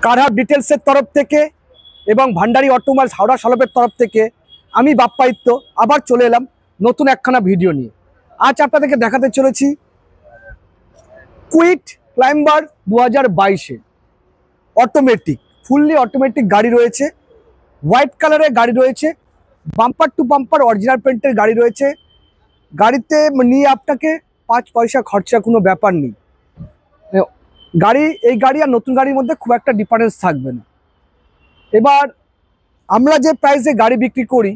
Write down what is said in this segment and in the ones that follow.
কারহাব ডিটেলসের তরফ থেকে এবং ভান্ডারী অটোমোবাইলস হাওড়া সলপের তরফ থেকে আমি বাপ্পাদিত্য আবার চলে এলাম নতুন একখানা ভিডিও নিয়ে। আজ আপনাদেরকে দেখাতে চলেছি Kwid climber 2022 automatic, fully automatic গাড়ি রয়েছে, হোয়াইট কালারের গাড়ি রয়েছে, বাম্পার টু বাম্পার অরিজিনাল পেন্টের গাড়ি রয়েছে। গাড়িতে নিয়ে আপনাকে 5 পয়সা খরচা কোনো ব্যাপার নেই। এই গাড়ি আর নতুন গাড়ির মধ্যে খুব একটা ডিফারেন্স থাকবে না। এবার আমরা যে প্রাইসে গাড়ি বিক্রি করি,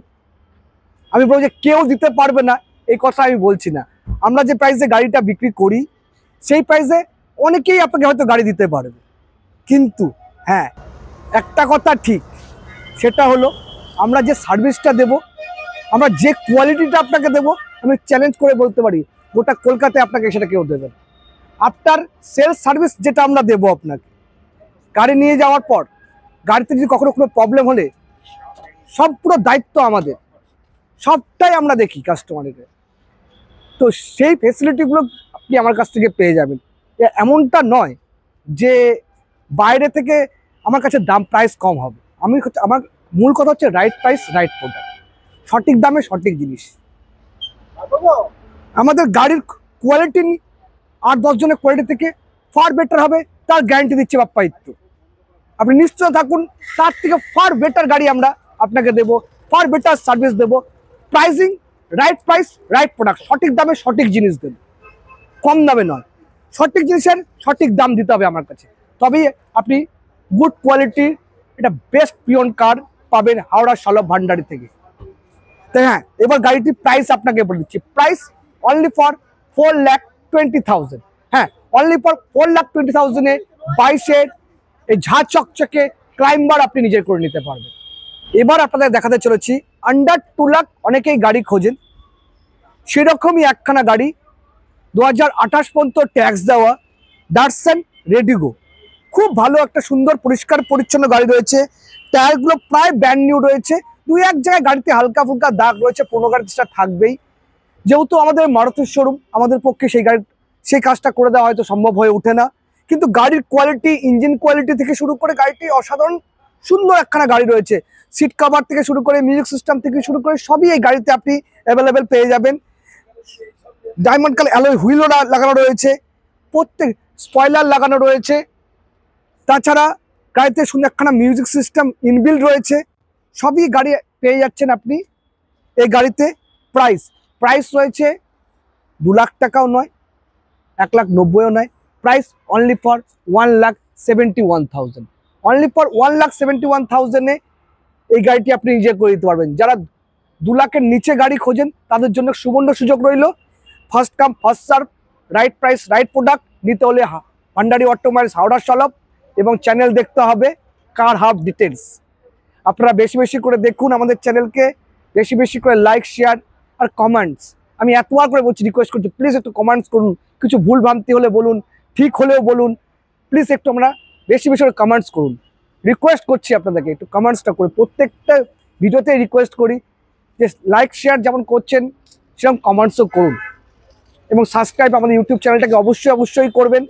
আমি বলবো যে কেউ দিতে পারবে না এই কথা আমি বলছি না। আমরা যে প্রাইসে গাড়িটা বিক্রি করি সেই প্রাইসে অনেকেই আপনাকে হয়তো গাড়ি দিতে পারবে, কিন্তু হ্যাঁ একটা কথা ঠিক, সেটা হলো আমরা যে সার্ভিসটা দেব, আমরা যে কোয়ালিটিটা আপনাকে দেব, আমি চ্যালেঞ্জ করে বলতে পারি গোটা কলকাতায় আপনাকে সেটা কেউ দেবে না। আফটার সেলস সার্ভিস যেটা আমরা দেবো আপনাকে, গাড়ি নিয়ে যাওয়ার পর গাড়িতে যদি কখনো কোনো প্রবলেম হলে সব পুরো দায়িত্ব আমাদের, সবটাই আমরা দেখি কাস্টমারকে। তো সেই ফেসিলিটিগুলো আপনি আমার কাছ থেকে পেয়ে যাবেন। এমনটা নয় যে বাইরে থেকে আমার কাছে দাম প্রাইস কম হবে। আমার মূল কথা হচ্ছে রাইট প্রাইস রাইট প্রোডাক্ট, সঠিক দামে সঠিক জিনিস। আমাদের গাড়ির কোয়ালিটি 8-10 জনের কোয়ালিটি থেকে ফার বেটার হবে, তার গ্যারান্টি দিচ্ছে বাপ্পাদিত্য। আপনি নিশ্চয় থাকুন, তার থেকে ফার বেটার গাড়ি আমরা আপনাকে দেবো, ফার বেটার সার্ভিস দেবো। Pricing right price right product, সঠিক দামে সঠিক জিনিস দেবো, কম দামে নয়। সঠিক জিনিসের সঠিক দাম দিতে হবে আমার কাছে, তবেই আপনি গুড কোয়ালিটির এটা বেস্ট পিওন কার পাবেন হাওড়া সলভ ভান্ডারী থেকে। তাই হ্যাঁ, এবার গাড়িটির প্রাইস আপনাকে বলে দিচ্ছি। Price only for 4,20,000। হ্যাঁ, অনলি ফর 4,20,000-এ 22-এর এই ঝাঁ চকচকে ক্লাইম্বার আপনি নিজের করে নিতে পারবেন। এবার আপনাদের দেখাতে চলেছি আন্ডার 2 লাখ অনেকেই গাড়ি খোঁজেন, সেরকমই একখানা গাড়ি 2028 পর্যন্ত ট্যাক্স দেওয়া ডাটসন রেডিগো। খুব ভালো একটা সুন্দর পরিষ্কার পরিচ্ছন্ন গাড়ি রয়েছে, টায়ারগুলো প্রায় ব্র্যান্ড নিউ রয়েছে। 2-1 জায়গায় গাড়িতে হালকা ফুলকা দাগ রয়েছে, পুরোনো গাড়িতে সেটা থাকবেই। যেহেতু আমাদের মারুতির শোরুম, আমাদের পক্ষে সেই কাজটা করে দেওয়া হয়তো সম্ভব হয়ে ওঠে না, কিন্তু গাড়ির কোয়ালিটি, ইঞ্জিন কোয়ালিটি থেকে শুরু করে গাড়িটি অসাধারণ সুন্দর একখানা গাড়ি রয়েছে। সিট কভার থেকে শুরু করে মিউজিক সিস্টেম থেকে শুরু করে সবই এই গাড়িতে আপনি অ্যাভেলেবেল পেয়ে যাবেন। ডায়মন্ড কালার অ্যালয় হুইলও লাগানো রয়েছে, প্রত্যেক স্পয়লার লাগানো রয়েছে। তাছাড়া গাড়িতে সুন্দর একখানা মিউজিক সিস্টেম ইনবিল্ড রয়েছে। সবই গাড়ি পেয়ে যাচ্ছেন আপনি এই গাড়িতে। প্রাইস রয়েছে 2 লাখ টাকাও নয়, 1,90,000-ও নয়। Price only for 1,71,000। Only for 1,71,000-এ এই গাড়িটি আপনি নিজে করে দিতে পারবেন। যারা 2 লাখের নিচে গাড়ি খোঁজেন তাদের জন্য সুবর্ণ সুযোগ রইল। First come first serve, right price right product নিতে হলে ভান্ডারী অটোমোবাইলস হাওড়া সলভ এবং চ্যানেল দেখতে হবে কারহাব ডিটেলস। আপনারা বেশি বেশি করে দেখুন আমাদের চ্যানেলকে, বেশি বেশি করে লাইক শেয়ার আর কমেন্টস। আমি এতবার করে বলছি, রিকোয়েস্ট করছি, প্লিজ একটু কমেন্টস করুন। কিছু ভুল ভ্রান্তি হলে বলুন, ঠিক হলেও বলুন, প্লিজ একটু আমরা বেশি বেশি করে কমেন্টস করুন। রিকোয়েস্ট করছি আপনাদেরকে একটু কমেন্টসটা করে, প্রত্যেকটা ভিডিওতে রিকোয়েস্ট করি যে লাইক শেয়ার যেমন করছেন সেরকম কমেন্টসও করুন, এবং সাবস্ক্রাইব আমাদের ইউটিউব চ্যানেলটাকে অবশ্যই করবেন।